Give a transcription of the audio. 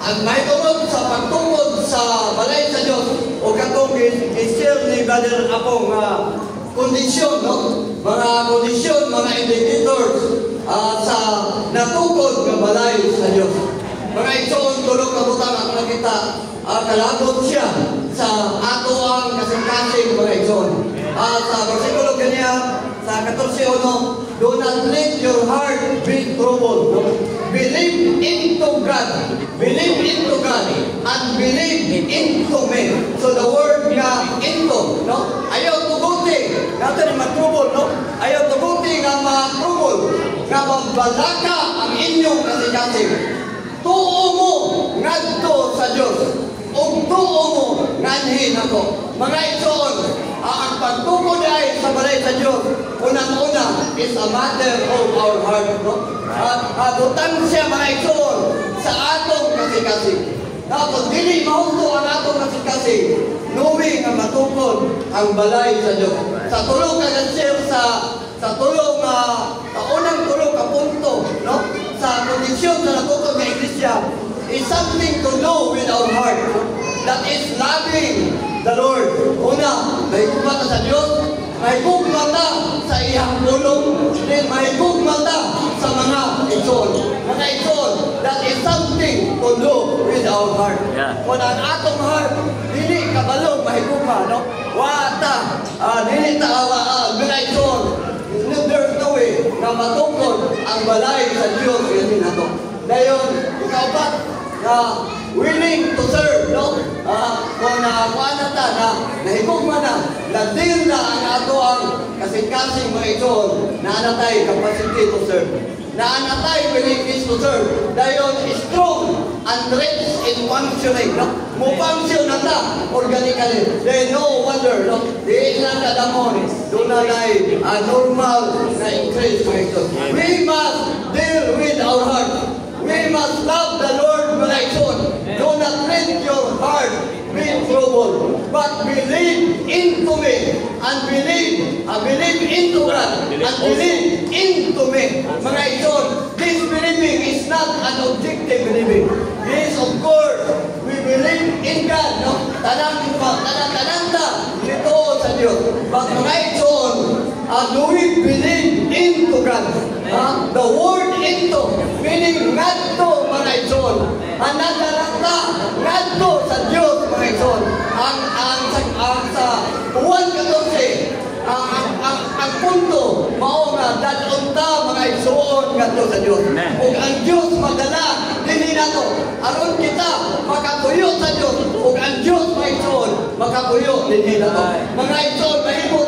ang mahitungod sa pagtungkol sa balay sa Diyos o katong i-share ni Brother Apong kondisyon, no? Mga kondisyon, mga indicators sa natungkol ng balay sa Diyos. Mga igsoon, tulog na butang ang nakita, kalagot siya sa ato ang kasing-kasing mga igsoon. Sa versikulo kanya, sa 14:1, do not let your heart be troubled. No? Believe into God. Believe into God. And believe into me. So the word nga into, no? Ayaw tuguti. Nato ni mag-trouble, no? Ayaw tuguti nga mag-trouble. Nga magbalaka ang inyong kasing-kasing. Tuo mo ngadto sa Diyos. O tuo mo nganhin ako. Mga igsoon, ang pagtuko ay sa balay sa Diyos, unang-una is a matter of our heart. No? Butang siya mga igsoon sa atong kasing-kasing. Tapos dili mahusto ang atong kasing-kasing, knowing ang matukod ang balay sa Diyos. Sa tulong ka-share sa tulong unang tulong ka punto, no? Sa kondisyon sa natukod ng Iglesia is something to do with our heart. That is loving the Lord. Una, may kumata sa Diyos, may kumata sa iyang tulong, then may kumata sa mga igsoon. Mga igsoon, that is something to do with our heart. Kung ang atong heart, dili kabalong mahiguma, no? Wata, dili mga igsoon, there's no way na matungkol ang balay sa Diyos yun nato. Dayon, ikaw ba na willing to serve, no? Kung nakakuha na ta na nahigugma na, nadir na ang ato ang kasing-kasing mga igsoon na anatay capacity to serve. Na anatay willingness to serve. Dayon, strong and rich in functioning, no? Mo-function na ta organically. Then no wonder, no? Di na kadamon. Doon na normal na increase mga igsoon. We must deal with our heart. We must love the Lord with our soul. Do not let your heart be troubled, but believe into me and believe into God and believe into me. Mga igsoon, this believing is not an objective believing. Yes, of course, we believe in God. No? Tanang-tananta dito sa Diyos. But mga igsoon, do we believe into God? The word into, meaning ngadto mga igsoon. Ang nadarata, ngadto sa Diyos mga igsoon. Sa 1:14, ang punto, mao nga, dadunta mga igsoon ngadto sa Diyos. Kung ang Diyos madala, dili nato. Aron kita, makapuyo sa Diyos. Kung ang Diyos mga igsoon, makapuyo, dili nato. Mga igsoon, mahimo